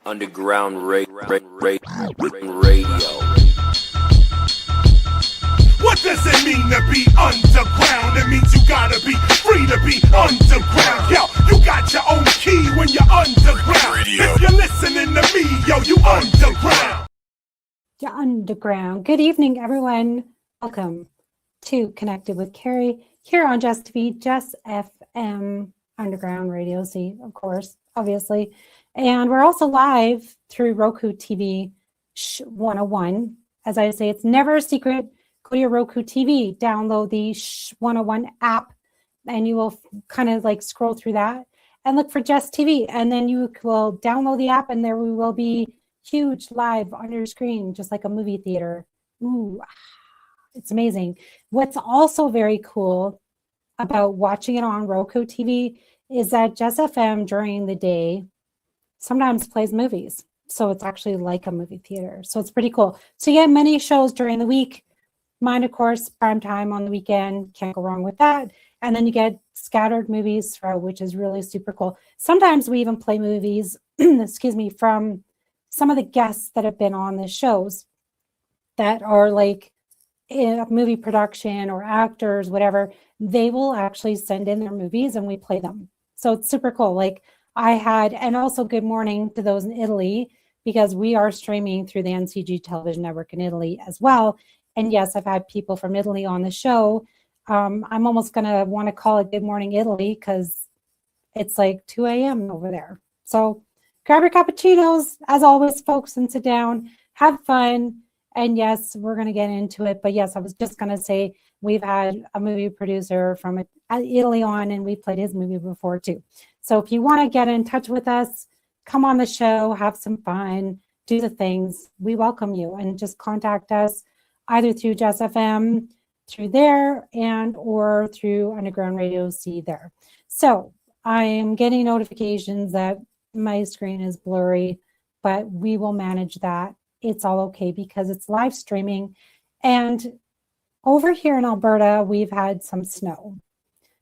Underground radio. What does it mean to be underground? It means you gotta be free to be underground. Yo, you got your own key when you're underground. Radio. If you're listening to me, yo, you underground. You're underground. Good evening, everyone. Welcome to Connected with Cari here on JESSTV, JESSFM Underground Radio C, of course, obviously. And we're also live through Roku TV 101. As I say, it's never a secret. Go to your Roku TV, download the 101 app, and you will kind of like scroll through that and look for JESSTV. And then you will download the app, and there we will be huge live on your screen, just like a movie theater. Ooh, it's amazing. What's also very cool about watching it on Robco TV is that JESSFM during the day sometimes plays movies. So it's actually like a movie theater. So it's pretty cool. So you get many shows during the week. Mine, of course, prime time on the weekend. Can't go wrong with that. And then you get scattered movies throughout, which is really super cool. Sometimes we even play movies, excuse me, from some of the guests that have been on the shows that are like in a movie production or actors, whatever. They will actually send in their movies and we play them. So it's super cool. Like I had, and also good morning to those in Italy, because we are streaming through the NCG television network in Italy as well. And yes, I've had people from Italy on the show. I'm almost going to want to call it Good Morning Italy because it's like 2 a.m. over there. So grab your cappuccinos, as always, folks, and sit down, have fun. And yes, we're going to get into it. But yes, I was just going to say we've had a movie producer from Italy on, and we played his movie before too. So if you want to get in touch with us, come on the show, have some fun, do the things. We welcome you, and just contact us either through JESSFM, through there, and or through Underground Radio C there. So I am getting notifications that my screen is blurry, but we will manage that. It's all okay because it's live streaming. And over here in Alberta, we've had some snow.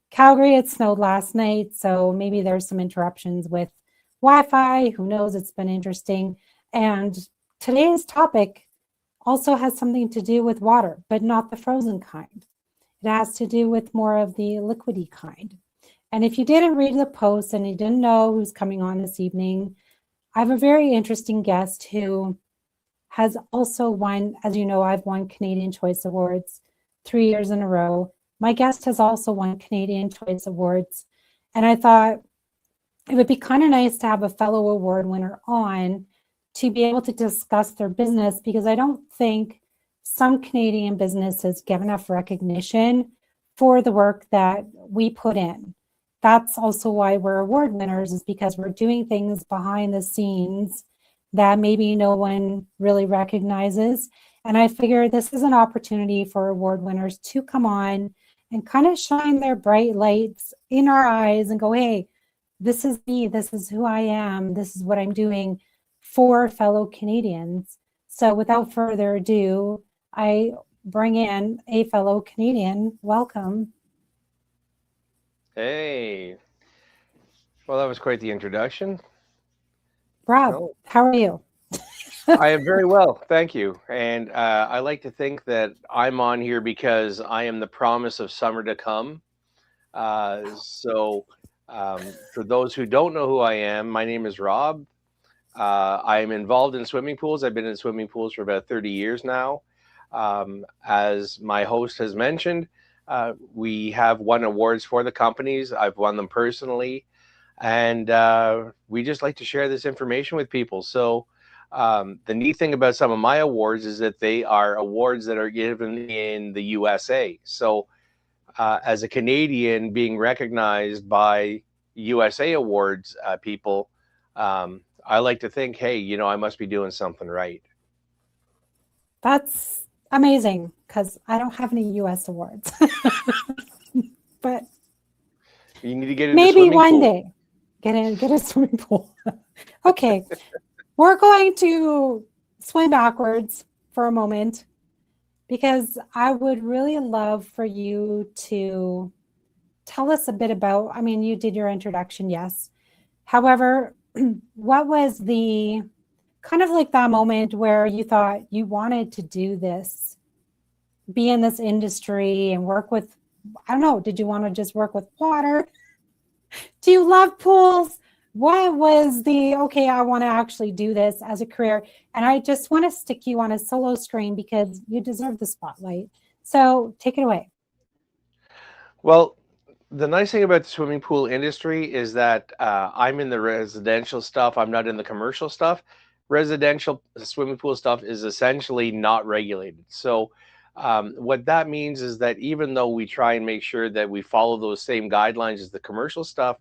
Calgary, it snowed last night, so maybe there's some interruptions with Wi-Fi. Who knows? It's been interesting. And today's topic also has something to do with water, but not the frozen kind. It has to do with more of the liquidy kind. And if you didn't read the post and you didn't know who's coming on this evening, I have a very interesting guest who has also won, as you know, I've won Canadian Choice Awards 3 years in a row. My guest has also won Canadian Choice Awards. And I thought it would be kind of nice to have a fellow award winner on to be able to discuss their business, because I don't think some Canadian businesses give enough recognition for the work that we put in. That's also why we're award winners, is because we're doing things behind the scenes that maybe no one really recognizes. And I figure this is an opportunity for award winners to come on and kind of shine their bright lights in our eyes and go, hey, this is me, this is who I am, this is what I'm doing for fellow Canadians. So without further ado, I bring in a fellow Canadian. Welcome. Hey. Well, that was quite the introduction. Rob, how are you? I am very well, thank you. And I like to think that I'm on here because I am the promise of summer to come. For those who don't know who I am, my name is Rob. I am involved in swimming pools. I've been in swimming pools for about 30 years now. As my host has mentioned, we have won awards for the companies. I've won them personally. And we just like to share this information with people. So the neat thing about some of my awards is that they are awards that are given in the USA. So as a Canadian being recognized by USA awards people, I like to think, hey, you know, I must be doing something right. That's amazing, because I don't have any US awards. But you need to get into maybe one pool. day get a swimming pool. Okay, we're going to swim backwards for a moment, because I would really love for you to tell us a bit about, I mean, you did your introduction, yes. However, what was the kind of like that moment where you thought you wanted to do this, be in this industry and work with, I don't know, did you want to just work with water? Do you love pools? What was the, okay, I want to actually do this as a career? And I just want to stick you on a solo screen because you deserve the spotlight. So take it away. Well, the nice thing about the swimming pool industry is that I'm in the residential stuff. I'm not in the commercial stuff. Residential swimming pool stuff is essentially not regulated. So what that means is that even though we try and make sure that we follow those same guidelines as the commercial stuff,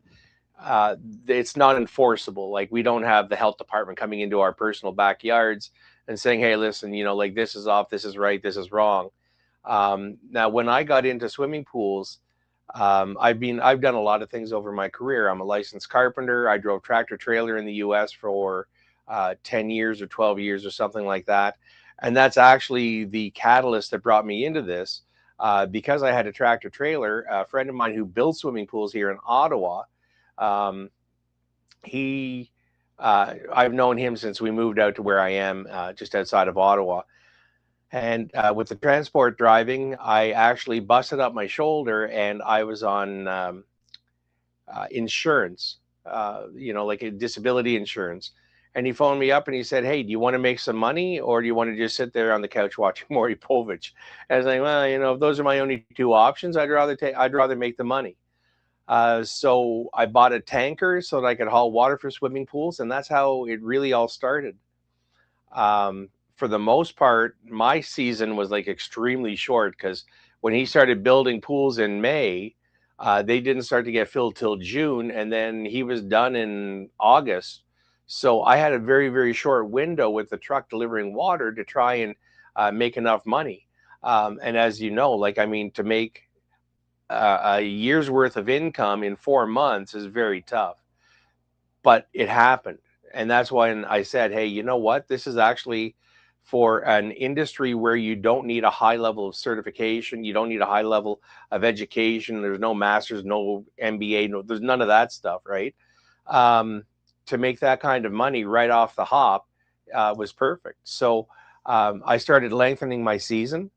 it's not enforceable. Like, we don't have the health department coming into our personal backyards and saying, hey, listen, you know, like, this is off, this is right, this is wrong. Now, when I got into swimming pools, I've done a lot of things over my career. I'm a licensed carpenter. I drove tractor trailer in the US for 10 years or 12 years or something like that. And that's actually the catalyst that brought me into this, because I had a tractor trailer. A friend of mine who builds swimming pools here in Ottawa, I've known him since we moved out to where I am, just outside of Ottawa. And with the transport driving, I actually busted up my shoulder, and I was on insurance, like a disability insurance. And he phoned me up and he said, hey, do you want to make some money, or do you want to just sit there on the couch watching Maury Povich? And I was like, well, if those are my only two options, I'd rather make the money. So I bought a tanker so that I could haul water for swimming pools, and that's how it really all started. For the most part, my season was like extremely short, because when he started building pools in May, they didn't start to get filled till June, and then he was done in August. So I had a very, very short window with the truck delivering water to try and make enough money. And as you know, to make a year's worth of income in 4 months is very tough. But it happened. And that's why I said, hey, you know what? This is actually for an industry where you don't need a high level of certification. You don't need a high level of education. There's no master's, no MBA, there's none of that stuff, right? To make that kind of money right off the hop was perfect. So I started lengthening my season.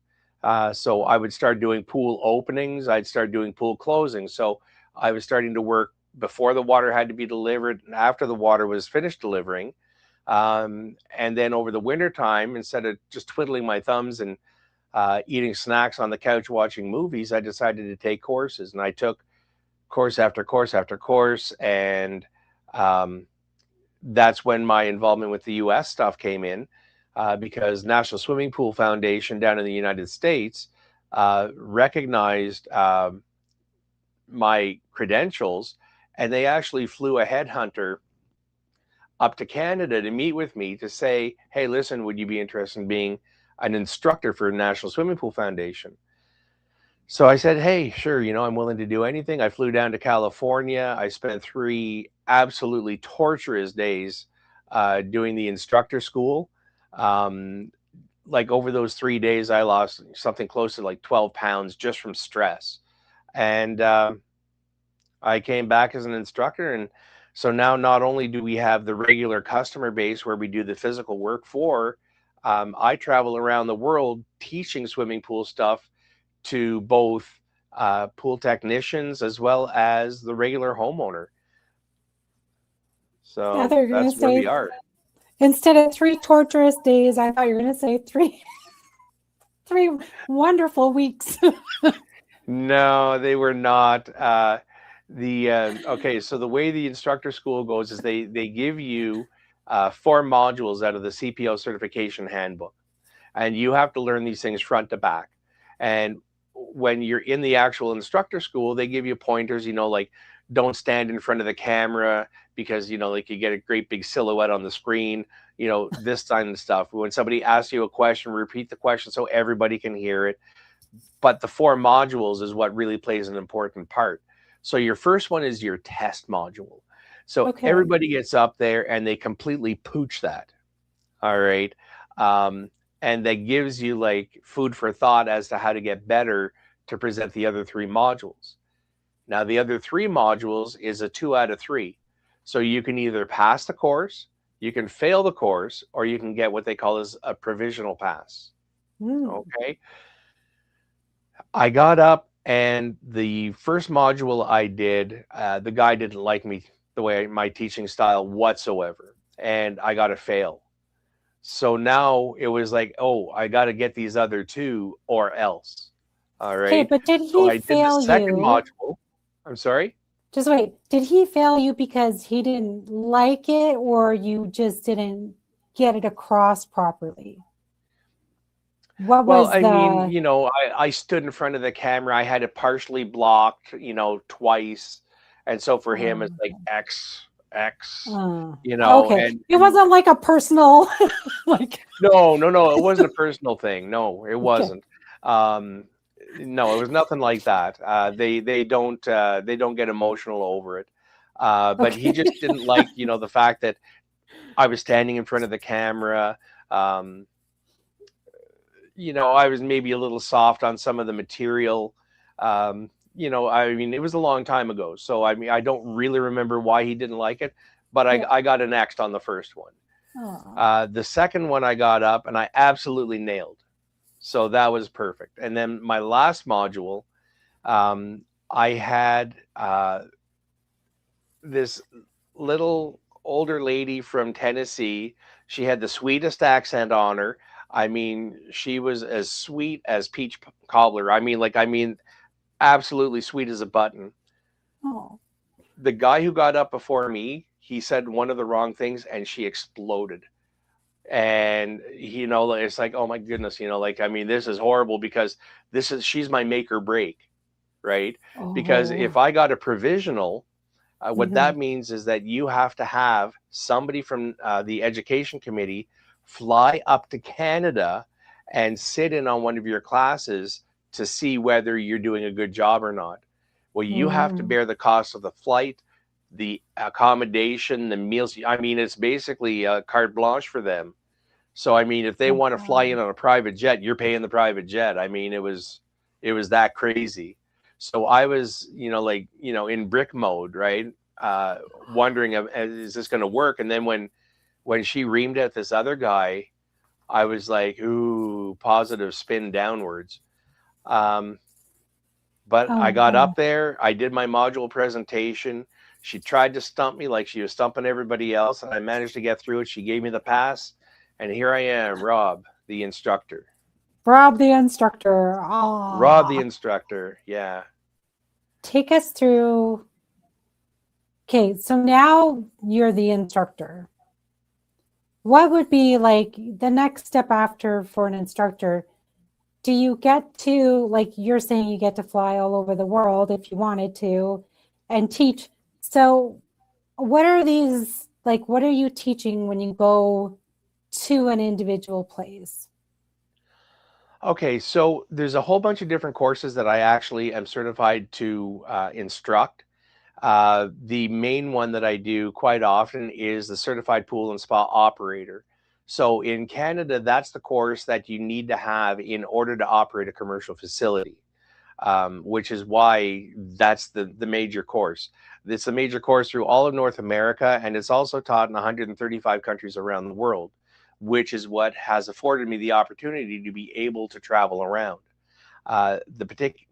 So I would start doing pool openings. I'd start doing pool closings. So I was starting to work before the water had to be delivered and after the water was finished delivering. And then over the winter time, instead of just twiddling my thumbs and eating snacks on the couch watching movies, I decided to take courses. And I took course after course after course. And that's when my involvement with the US stuff came in, because National Swimming Pool Foundation down in the United States recognized my credentials, and they actually flew a headhunter up to Canada to meet with me to say, hey, listen, would you be interested in being an instructor for National Swimming Pool Foundation? So I said, hey, sure, I'm willing to do anything. I flew down to California. I spent 3 absolutely torturous days doing the instructor school. Over those 3 days, I lost something close to 12 pounds just from stress. And I came back as an instructor. And so now not only do we have the regular customer base where we do the physical work for, I travel around the world teaching swimming pool stuff to both pool technicians as well as the regular homeowner. So that's where we are. Instead of 3 torturous days, I thought you were going to say 3 wonderful weeks. No, they were not. Okay, so the way the instructor school goes is they give you 4 modules out of the CPO certification handbook, and you have to learn these things front to back. And when you're in the actual instructor school, they give you pointers, don't stand in front of the camera because, you get a great big silhouette on the screen, this kind of stuff. When somebody asks you a question, repeat the question so everybody can hear it. But the 4 modules is what really plays an important part. So your first one is your test module. So everybody gets up there and they completely pooch that. All right. And that gives you food for thought as to how to get better to present the other 3 modules. Now, the other 3 modules is a 2 out of 3. So you can either pass the course, you can fail the course, or you can get what they call as a provisional pass. Okay. I got up, and the first module I did, the guy didn't like me, the way my teaching style whatsoever, and I got to fail. So now it was like, oh, I got to get these other two or else. All Okay, right. but did So he I did the fail second you? module. I'm sorry? Just wait. Did he fail you because he didn't like it, or you just didn't get it across properly? What Well, was I mean, the... I stood in front of the camera. I had it partially blocked, twice. And so for him, it's like X, Okay. and It wasn't like a personal, like... no, it wasn't a personal thing. No, it Okay. wasn't. No, it was nothing like that. They don't get emotional over it. But he just didn't like, the fact that I was standing in front of the camera. I was maybe a little soft on some of the material. I mean, it was a long time ago, so I mean, I don't really remember why he didn't like it, but I got an X on the first one. The second one I got up and I absolutely nailed. So that was perfect. And then my last module, I had this little older lady from Tennessee. She had the sweetest accent on her. I mean, she was as sweet as peach cobbler. I mean, absolutely sweet as a button. Oh. The guy who got up before me, he said one of the wrong things and she exploded. And it's like, oh my goodness, I mean, this is horrible because she's my make or break, right? Because if I got a provisional, what that means is that you have to have somebody from the education committee fly up to Canada and sit in on one of your classes to see whether you're doing a good job or not. Well, you have to bear the cost of the flight, the accommodation, the meals. I mean, it's basically carte blanche for them. So, I mean, if they want to fly in on a private jet, you're paying the private jet. I mean, it was that crazy. So I was, in brick mode, right? Wondering, is this going to work? And then when she reamed at this other guy, I was like, ooh, positive spin downwards. But I got up there. I did my module presentation. She tried to stump me like she was stumping everybody else. And I managed to get through it. She gave me the pass. And here I am, Rob, the instructor. Rob, the instructor. Oh. Rob, the instructor. Yeah. Take us through. Okay, so now you're the instructor. What would be like the next step after for an instructor? Do you get to, like you're saying, you get to fly all over the world if you wanted to and teach. So what are these, like, what are you teaching when you go to an individual place? Okay, so there's a whole bunch of different courses that I actually am certified to instruct. The main one that I do quite often is the Certified Pool and Spa Operator. So in Canada, that's the course that you need to have in order to operate a commercial facility, which is why that's the major course. It's a major course through all of North America, and it's also taught in 135 countries around the world, which is what has afforded me the opportunity to be able to travel around.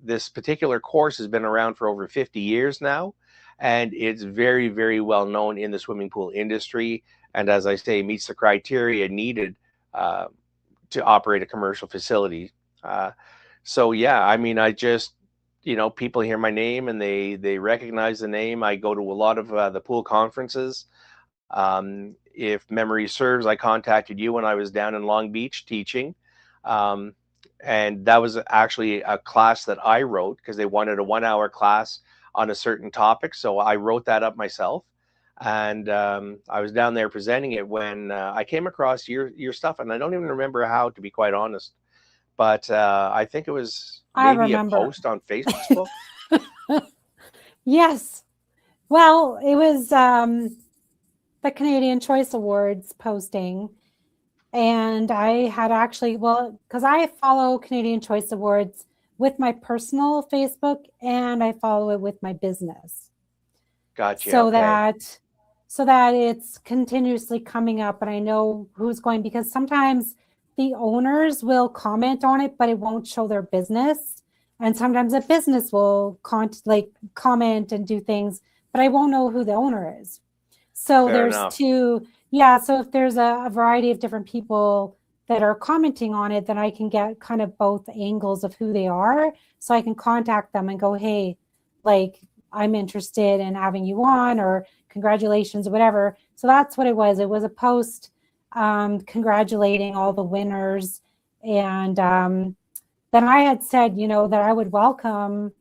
This particular course has been around for over 50 years now, and it's very, very well known in the swimming pool industry. And as I say, meets the criteria needed to operate a commercial facility. So yeah, I mean, I just, people hear my name and they recognize the name. I go to a lot of the pool conferences. If memory serves, I contacted you when I was down in Long Beach teaching. And that was actually a class that I wrote because they wanted a 1-hour class on a certain topic. So I wrote that up myself. And I was down there presenting it when I came across your stuff. And I don't even remember how, to be quite honest. But I think it was maybe a post on Facebook. Yes. Well, it was the Canadian Choice Awards posting. And I had actually, because I follow Canadian Choice Awards with my personal Facebook and I follow it with my business. Gotcha. So that so that it's continuously coming up and I know who's going, because sometimes the owners will comment on it, but it won't show their business. And sometimes a business will comment and do things, but I won't know who the owner is. So Fair there's enough. so if there's a variety of different people that are commenting on it, then I can get kind of both angles of who they are. So I can contact them and go, hey, like, I'm interested in having you on, or congratulations, or whatever. So that's what it was. It was a post congratulating all the winners. And then I had said, that I would welcome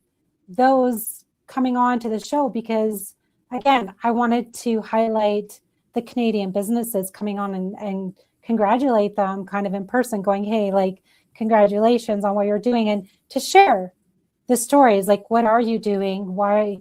those coming on to the show because, again, I wanted to highlight the Canadian businesses coming on and congratulate them kind of in person, going, hey, like, congratulations on what you're doing, and to share the stories, like, what are you doing? Why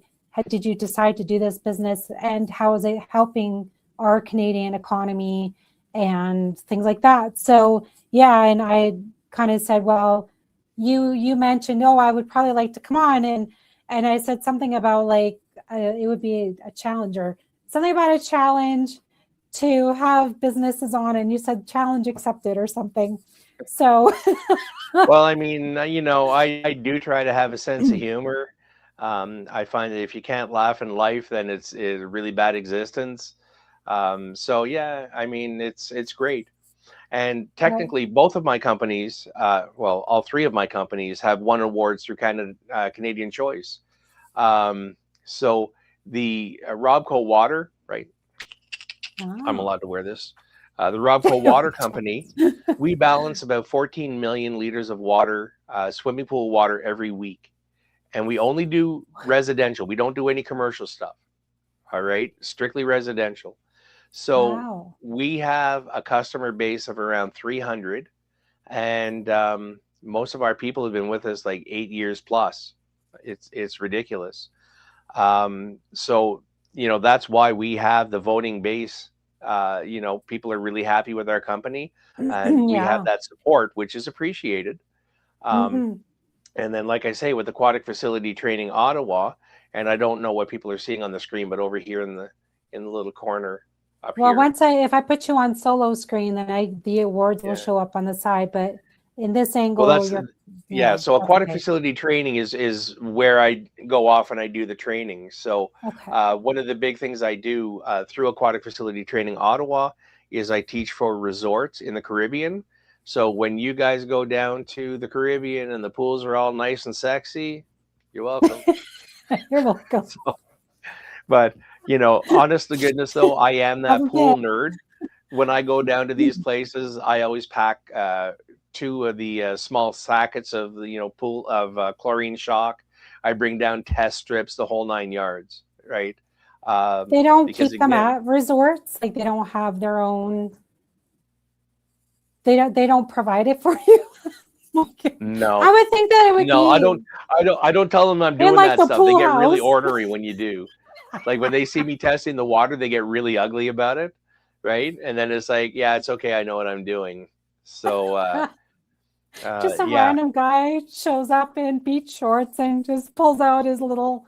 did you decide to do this business? And how is it helping our Canadian economy and things like that? So, yeah, and I kind of said, well, you mentioned, I would probably like to come on. And I said something about like, it would be a challenge or something about a challenge to have businesses on, and you said challenge accepted or something. So Well, I mean, I do try to have a sense of humor. I find that if you can't laugh in life, then it's a really bad existence. So yeah, I mean, it's great. And technically, both of my companies, all three of my companies have won awards through Canadian Choice. So the Robco Water, right? I'm allowed to wear this. The Robco Water Company, we balance about 14 million liters of water, swimming pool water every week. And we only do residential. We don't do any commercial stuff. All right. Strictly residential. So we have a customer base of around 300. And most of our people have been with us like 8 years plus. It's ridiculous. So, that's why we have the voting base. People are really happy with our company, and we have that support, which is appreciated. And then, like I say, with Aquatic Facility Training Ottawa, and I don't know what people are seeing on the screen, but over here in the little corner up here. Well, if I put you on solo screen, then the awards will show up on the side, but in this angle, so Aquatic Facility Training is where I go off and I do the training. So one of the big things I do through Aquatic Facility Training Ottawa is I teach for resorts in the Caribbean. So when you guys go down to the Caribbean and the pools are all nice and sexy, you're welcome. You're welcome. But, honest to goodness, though, I am that pool nerd. When I go down to these places, I always pack 2 of the small sackets of the pool of chlorine shock. I bring down test strips, the whole 9 yards, right? They don't keep them at resorts, like they don't have their own. They don't provide it for you. No, I would think that it would. No, I don't tell them I'm doing that stuff. They get really ornery when you do. Like when they see me testing the water, they get really ugly about it, right? And then it's like, yeah, it's okay. I know what I'm doing. So. Just a random guy shows up in beach shorts and just pulls out his little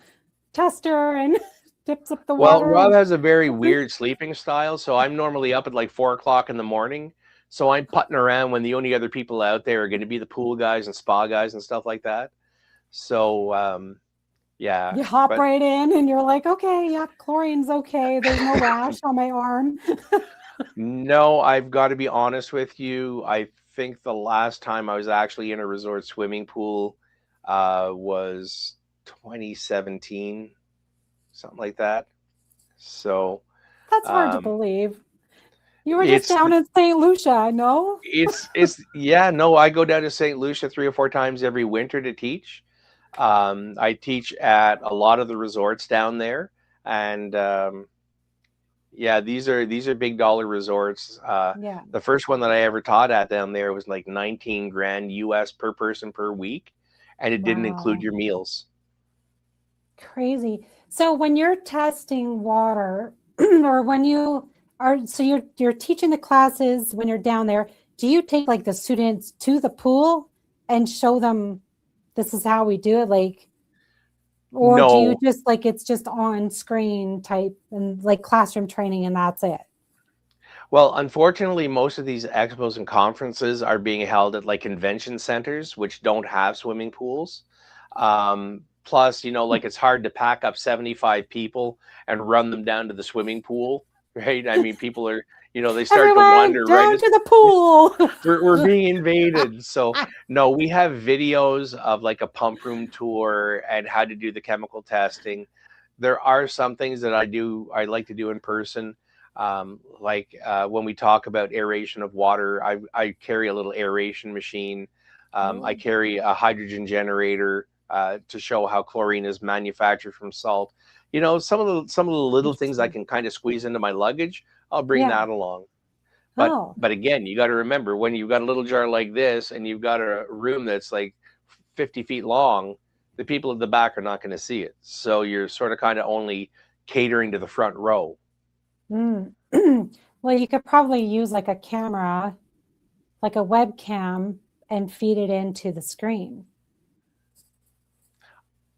tester and dips up the water. Well, Rob has a very weird sleeping style, so I'm normally up at like 4 o'clock in the morning. So I'm putting around when the only other people out there are going to be the pool guys and spa guys and stuff like that. So, yeah. You hop right in and you're like, okay, yeah, chlorine's okay. There's no rash on my arm. No, I've got to be honest with you. I think the last time I was actually in a resort swimming pool was 2017, something like that. So that's hard to believe. You were just down in St. Lucia, no? I go down to St. Lucia 3 or 4 times every winter to teach. I teach at a lot of the resorts down there, and these are big dollar resorts. The first one that I ever taught at down there was like 19 grand US per person per week, and it didn't include your meals. Crazy. So when you're testing water, or when you are, so you're teaching the classes when you're down there, do you take like the students to the pool and show them this is how we do it? Like, Or do you No. just like, it's just on screen type and like classroom training and that's it? Well, unfortunately, most of these expos and conferences are being held at like convention centers, which don't have swimming pools. Plus, like it's hard to pack up 75 people and run them down to the swimming pool, right? I mean, people are, they start to Everyone wonder, right? down to the pool. We're being invaded. So no, we have videos of like a pump room tour and how to do the chemical testing. There are some things that I like to do in person. Like when we talk about aeration of water, I carry a little aeration machine. I carry a hydrogen generator to show how chlorine is manufactured from salt. Some of the little things I can kind of squeeze into my luggage, I'll bring Yeah. that along. But Oh, but again, you got to remember when you've got a little jar like this and you've got a room that's like 50 feet long, the people at the back are not going to see it. So you're sort of kind of only catering to the front row. well, you could probably use like a camera, like a webcam, and feed it into the screen.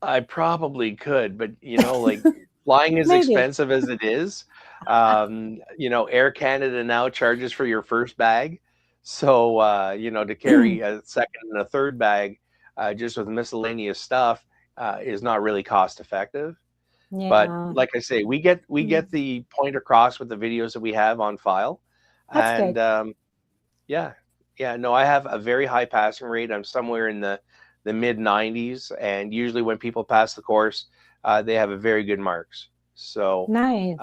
I probably could, but like flying is Maybe. expensive as it is. Air Canada now charges for your first bag. So, to carry a second and a third bag just with miscellaneous stuff is not really cost effective. But Yeah, like I say, we get the point across with the videos that we have on file. that's And good. no, I have a very high passing rate. I'm somewhere in the mid 90s, and usually when people pass the course, they have a very good marks. So Nice.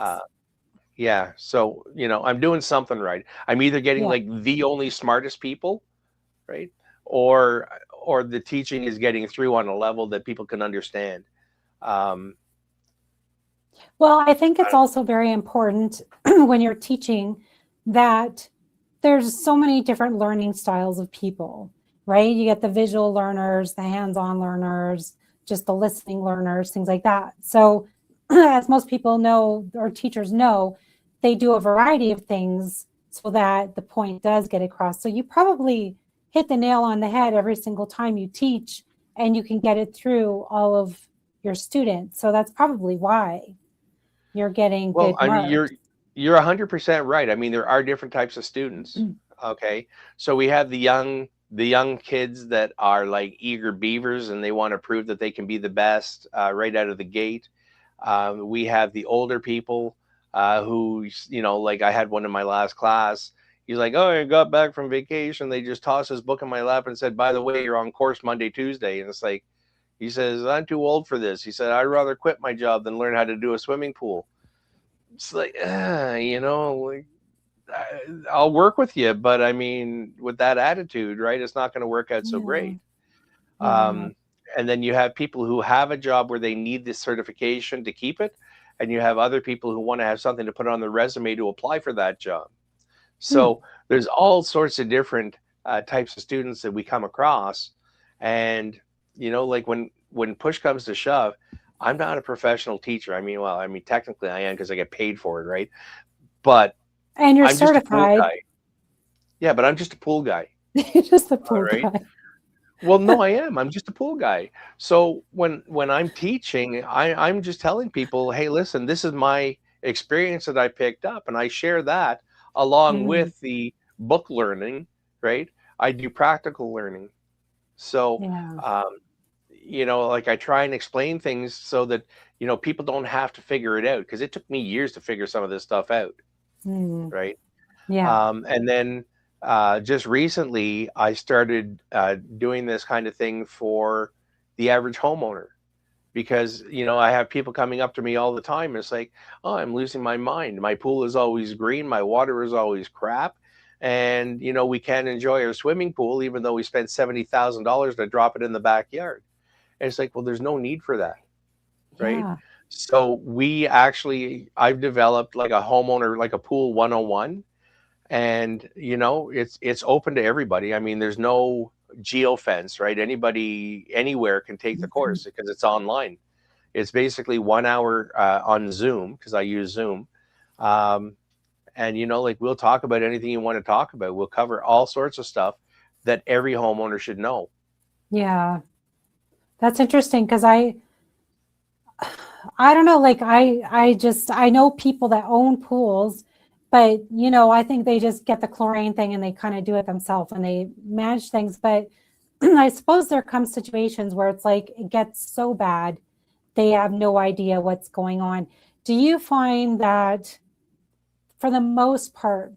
so I'm doing something right. I'm either getting Yeah. like the only smartest people, right, or the teaching is getting through on a level that people can understand. Well, I think it's also very important when you're teaching that there's so many different learning styles of people, right? You get the visual learners, the hands-on learners, just the listening learners, things like that. So as most people know, or teachers know, they do a variety of things so that the point does get across. So you probably hit the nail on the head every single time you teach, and you can get it through all of your students. So that's probably why you're getting Well, good I mean, marks. you're 100% right. I mean, there are different types of students. Okay, so we have the young kids that are like eager beavers and they want to prove that they can be the best right out of the gate. We have the older people who, like I had one in my last class. He's like, "Oh, I got back from vacation. They just tossed his book in my lap and said, by the way, you're on course Monday, Tuesday." And it's like, he says, "I'm too old for this." He said, "I'd rather quit my job than learn how to do a swimming pool." It's like, like, I'll work with you, but I mean, with that attitude, right, it's not going to work out so great. Yeah. And then you have people who have a job where they need this certification to keep it, and you have other people who want to have something to put on their resume to apply for that job. So there's all sorts of different types of students that we come across, and like when push comes to shove, I'm not a professional teacher. I mean, technically I am because I get paid for it, right? But And you're I'm just a pool certified. guy. Yeah, but I'm just a pool guy. You're just a All pool right. guy. Well, no, I am. I'm just a pool guy. So when I'm teaching, I'm just telling people, hey, listen, this is my experience that I picked up, and I share that along with the book learning, right? I do practical learning. So, Yeah. like I try and explain things so that, people don't have to figure it out, because it took me years to figure some of this stuff out, right? Yeah. And then just recently, I started doing this kind of thing for the average homeowner, because I have people coming up to me all the time. It's like, oh, I'm losing my mind. My pool is always green. My water is always crap. And we can't enjoy our swimming pool even though we spent $70,000 to drop it in the backyard. And it's like, well, there's no need for that, right? Yeah. So I've developed like a homeowner, like a pool 101. And it's open to everybody. I mean, there's no geofence, right? Anybody anywhere can take the course because it's online. It's basically 1 hour on Zoom, because I use Zoom. And like, we'll talk about anything you want to talk about. We'll cover all sorts of stuff that every homeowner should know. Yeah. That's interesting because I I don't know. Like I know people that own pools, but I think they just get the chlorine thing and they kind of do it themselves and they manage things. But I suppose there come situations where it's like it gets so bad, they have no idea what's going on. Do you find that for the most part,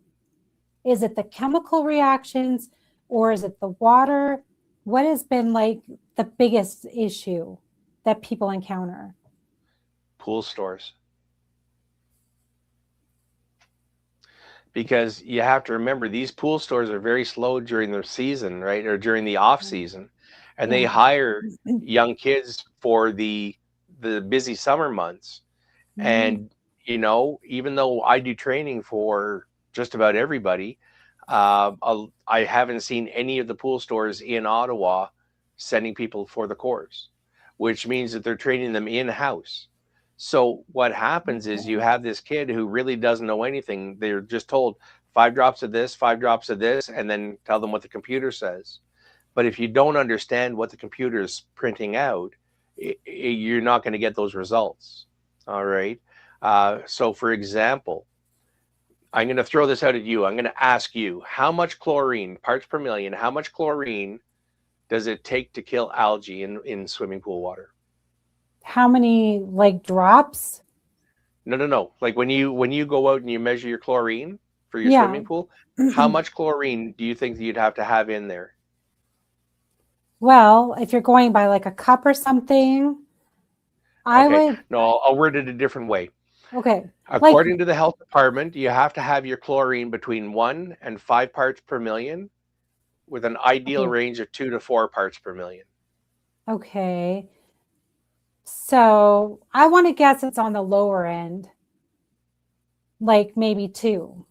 is it the chemical reactions or is it the water? What has been like the biggest issue that people encounter? Pool stores. Because you have to remember, these pool stores are very slow during the season, right? Or during the off season. And they hire young kids for the busy summer months. And, even though I do training for just about everybody, I haven't seen any of the pool stores in Ottawa sending people for the course, which means that they're training them in-house. So what happens is you have this kid who really doesn't know anything. They're just told 5 drops of this, 5 drops of this, and then tell them what the computer says. But if you don't understand what the computer is printing out, you're not going to get those results. All right. So for example, I'm going to throw this out at you. I'm going to ask you, how much chlorine, parts per million, how much chlorine does it take to kill algae in swimming pool water? How many like drops? No. Like when you go out and you measure your chlorine for your swimming pool, how much chlorine do you think that you'd have to have in there? Well, if you're going by like a cup or something, I would. No, I'll word it a different way. Okay. According to the health department, you have to have your chlorine between 1 and 5 parts per million, with an ideal range of 2 to 4 parts per million. Okay. So I want to guess it's on the lower end, like maybe 2.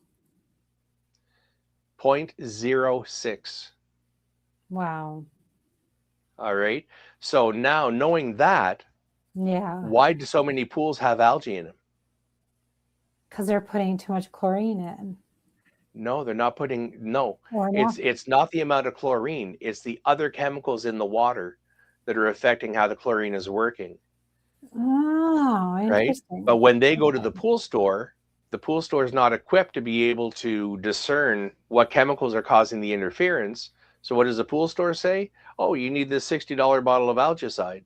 0.06. Wow. All right. So now knowing that, why do so many pools have algae in them? Because they're putting too much chlorine in. No, they're not putting, it's not the amount of chlorine. It's the other chemicals in the water that are affecting how the chlorine is working. Oh, interesting. Right? But when they go to the pool store is not equipped to be able to discern what chemicals are causing the interference. So what does the pool store say? Oh, you need this $60 bottle of algicide.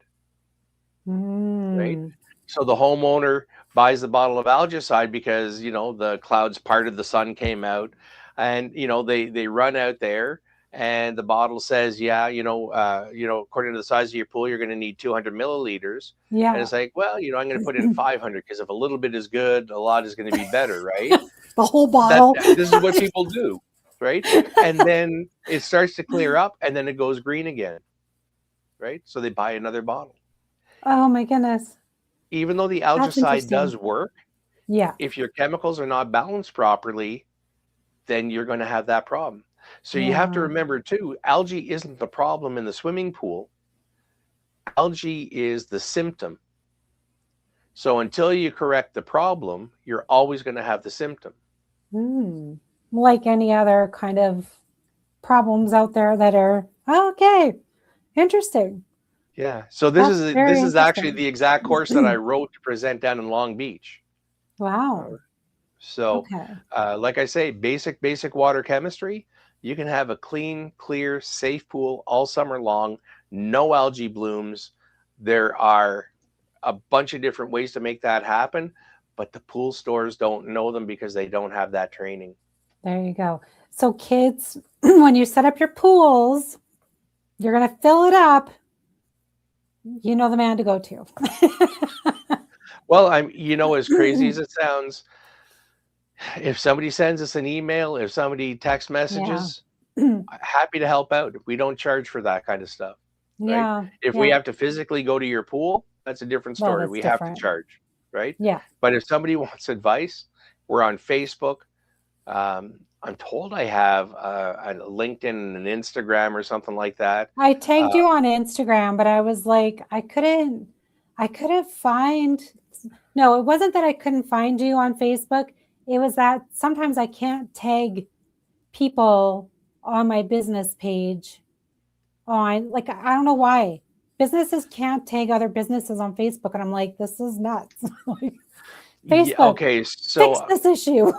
Right? So the homeowner buys the bottle of algicide because, the clouds parted, the sun came out, and, they run out there and the bottle says, according to the size of your pool, you're going to need 200 milliliters. Yeah. And it's like, well, I'm going to put in 500 because if a little bit is good, a lot is going to be better, right? The whole bottle. This is what people do, right? And then it starts to clear up and then it goes green again, right? So they buy another bottle. Oh my goodness. Even though the algicide does work, if your chemicals are not balanced properly, then you're going to have that problem. So you have to remember too, algae isn't the problem in the swimming pool. Algae is the symptom. So until you correct the problem, you're always going to have the symptom. Like any other kind of problems out there that are, okay, interesting. Yeah. So this is actually the exact course that I wrote to present down in Long Beach. Wow. So like I say, basic water chemistry, you can have a clean, clear, safe pool all summer long, no algae blooms. There are a bunch of different ways to make that happen, but the pool stores don't know them because they don't have that training. There you go. So kids, when you set up your pools, you're going to fill it up. You know the man to go to. Well, as crazy as it sounds, if somebody sends us an email, if somebody text messages, happy to help out. We don't charge for that kind of stuff. Right? If we have to physically go to your pool, that's a different story. We have to charge, right? Yeah. But if somebody wants advice, we're on Facebook. I'm told I have a LinkedIn and an Instagram or something like that. I tagged you on Instagram, but I was like, I couldn't find. No, it wasn't that I couldn't find you on Facebook. It was that sometimes I can't tag people on my business page. I don't know why. businesses can't tag other businesses on Facebook, and I'm like, this is nuts. Like, Yeah, Facebook, okay, fix so this issue.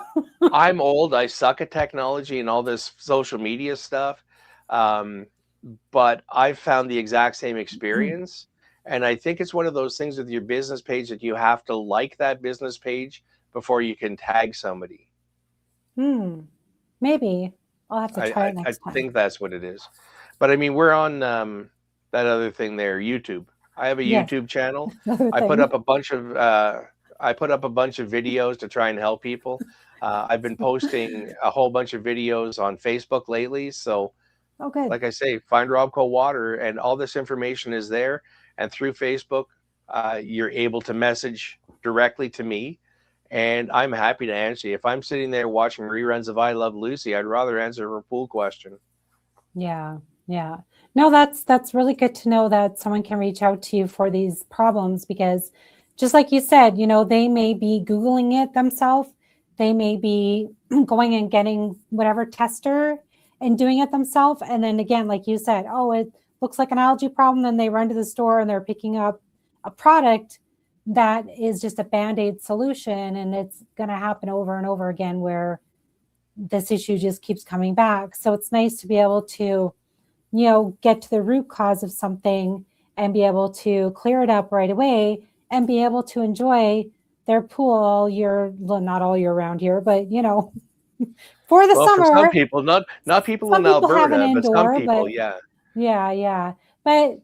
I'm old. I suck at technology and all this social media stuff. But I've found the exact same experience. And I think it's one of those things with your business page that you have to like that business page before you can tag somebody. Maybe I'll have to try it I next time. think that's what it is. But I mean, we're on that other thing there, YouTube. I have a Yes. YouTube channel. Another I put thing. up a bunch of videos to try and help people. I've been posting a whole bunch of videos on Facebook lately. So, Oh, good. like I say, find Robco Water, and all this information is there. And through Facebook, you're able to message directly to me, and I'm happy to answer you. If I'm sitting there watching reruns of I Love Lucy, I'd rather answer a pool question. Yeah. Yeah. No, that's really good to know that someone can reach out to you for these problems, because just like you said, they may be Googling it themselves. They may be going and getting whatever tester and doing it themselves. And then again, like you said, oh, it looks like an algae problem. And they run to the store and they're picking up a product that is just a Band-Aid solution. And it's going to happen over and over again where this issue just keeps coming back. So it's nice to be able to, get to the root cause of something and be able to clear it up right away and be able to enjoy their pool all year, well, not all year round here, but for the summer. For some people, not people some in people have an Alberta, but some indoor, people, but yeah. Yeah. But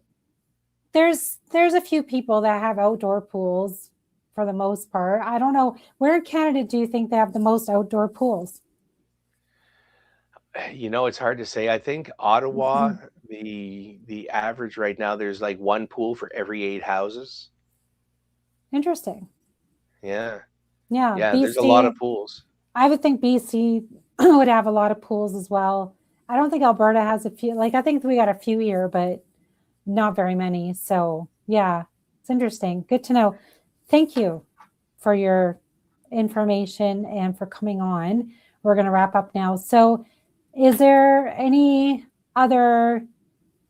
there's a few people that have outdoor pools for the most part. I don't know. Where in Canada do you think they have the most outdoor pools? It's hard to say. I think Ottawa, the average right now, there's like one pool for every 8 houses. Interesting. Yeah. Yeah. Yeah, BC, there's a lot of pools. I would think BC would have a lot of pools as well. I don't think Alberta has a few. Like, I think we got a few here, but not very many. So yeah, it's interesting. Good to know. Thank you for your information and for coming on. We're going to wrap up now. So is there any other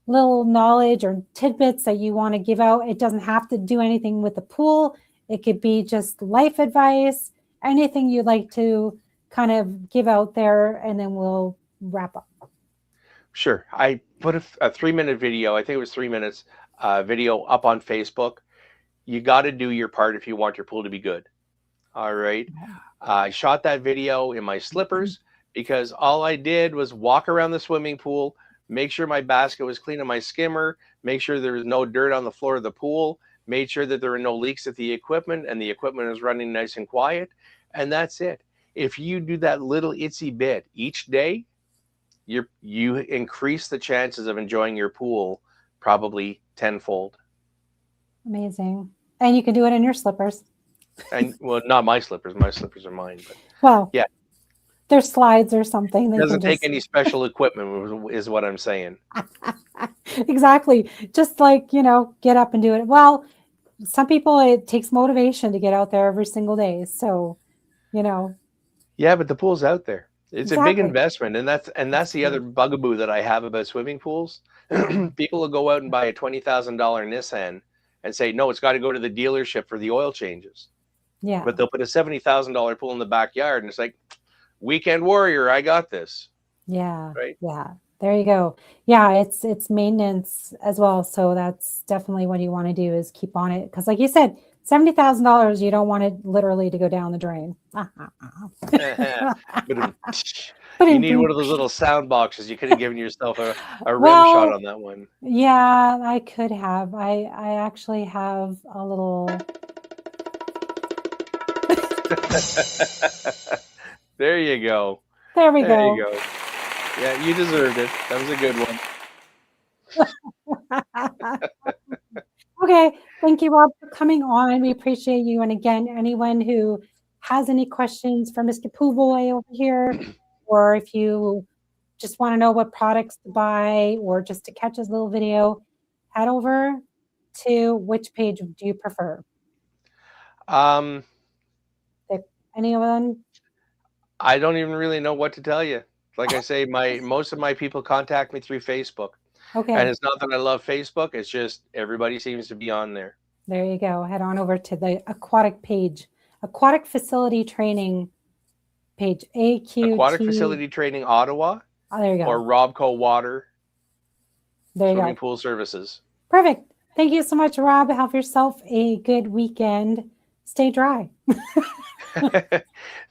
little knowledge or tidbits that you want to give out? It doesn't have to do anything with the pool. It could be just life advice, anything you'd like to kind of give out there, and then we'll wrap up. Sure. I put a 3-minute video, I think it was 3 minutes, video up on Facebook. You got to do your part if you want your pool to be good. All right. I shot that video in my slippers because all I did was walk around the swimming pool, make sure my basket was clean on my skimmer, make sure there was no dirt on the floor of the pool, made sure that there were no leaks at the equipment and the equipment was running nice and quiet. And that's it. If you do that little itsy bit each day, you increase the chances of enjoying your pool probably tenfold. Amazing. And you can do it in your slippers. And well, not my slippers. My slippers are mine. But well, yeah, there's slides or something. It doesn't take any special equipment, is what I'm saying. Exactly. Just like, get up and do it. Well, some people, it takes motivation to get out there every single day. So, Yeah, but the pool's out there. It's Exactly. a big investment, and that's the other bugaboo that I have about swimming pools. People will go out and buy a $20,000 Nissan and say, no, it's got to go to the dealership for the oil changes. Yeah. But they'll put a $70,000 pool in the backyard, and it's like, weekend warrior, I got this. Yeah. Right. Yeah. There you go. Yeah, it's maintenance as well. So that's definitely what you want to do, is keep on it. Because like you said, $70,000, you don't want it literally to go down the drain. You need one of those little sound boxes. You could have given yourself a rim shot on that one. Yeah, I could have. I actually have a little. There you go. There we go. There you go. Yeah, you deserved it. That was a good one. Okay. Thank you, Rob, for coming on. We appreciate you. And again, anyone who has any questions for Mr. Poo Boy over here, or if you just want to know what products to buy or just to catch his little video, head over to which page do you prefer? Anyone? I don't even really know what to tell you. Like I say, most of my people contact me through Facebook. Okay. And it's not that I love Facebook. It's just everybody seems to be on there. There you go. Head on over to the aquatic page, Aquatic Facility Training page, AQT. Aquatic Facility Training Ottawa. Oh, there you go. Or Robco Water. There you Swimming go. pool services. Perfect. Thank you so much, Rob. Have yourself a good weekend. Stay dry.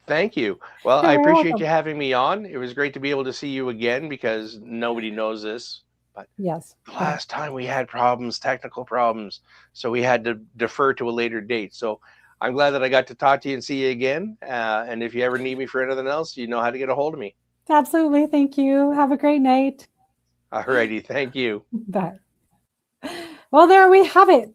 Thank you. Well, You're I appreciate welcome. you having me on. It was great to be able to see you again because nobody knows this. But yes, the last time we had problems, technical problems, so we had to defer to a later date. So I'm glad that I got to talk to you and see you again. And if you ever need me for anything else, you know how to get a hold of me. Absolutely. Thank you. Have a great night. All righty. Thank you. Bye. Well, there we have it.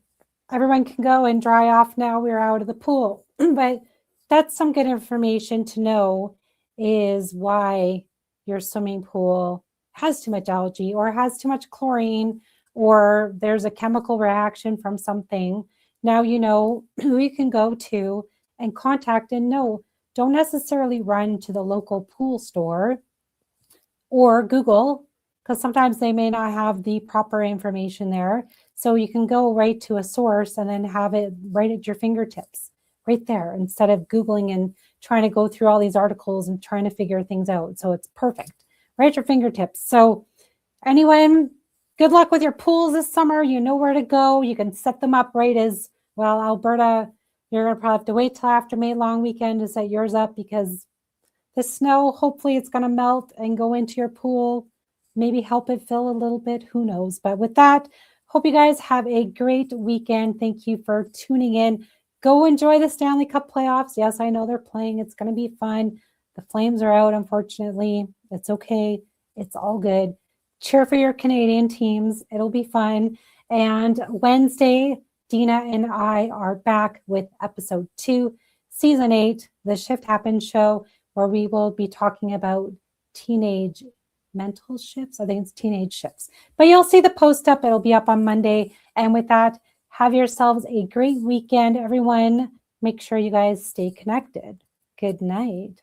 Everyone can go and dry off now. We're out of the pool. But that's some good information to know, is why your swimming pool has too much algae or has too much chlorine, or there's a chemical reaction from something. Now you know who you can go to and contact. And no, don't necessarily run to the local pool store or Google, because sometimes they may not have the proper information there. So you can go right to a source and then have it right at your fingertips, right there, instead of Googling and trying to go through all these articles and trying to figure things out. So it's perfect, right at your fingertips. So anyone, good luck with your pools this summer. You know where to go. You can set them up right as well. Alberta, you're going to probably have to wait till after May long weekend to set yours up, because the snow, hopefully it's going to melt and go into your pool, maybe help it fill a little bit. Who knows? But with that, hope you guys have a great weekend. Thank you for tuning in. Go enjoy the Stanley Cup playoffs. Yes, I know they're playing. It's going to be fun. The Flames are out, unfortunately. It's okay. It's all good. Cheer for your Canadian teams. It'll be fun. And Wednesday, Dina and I are back with episode 2, season 8, the Shift Happens show, where we will be talking about teenage mental shifts. I think it's teenage shifts. But you'll see the post up. It'll be up on Monday. And with that, have yourselves a great weekend, everyone. Make sure you guys stay connected. Good night.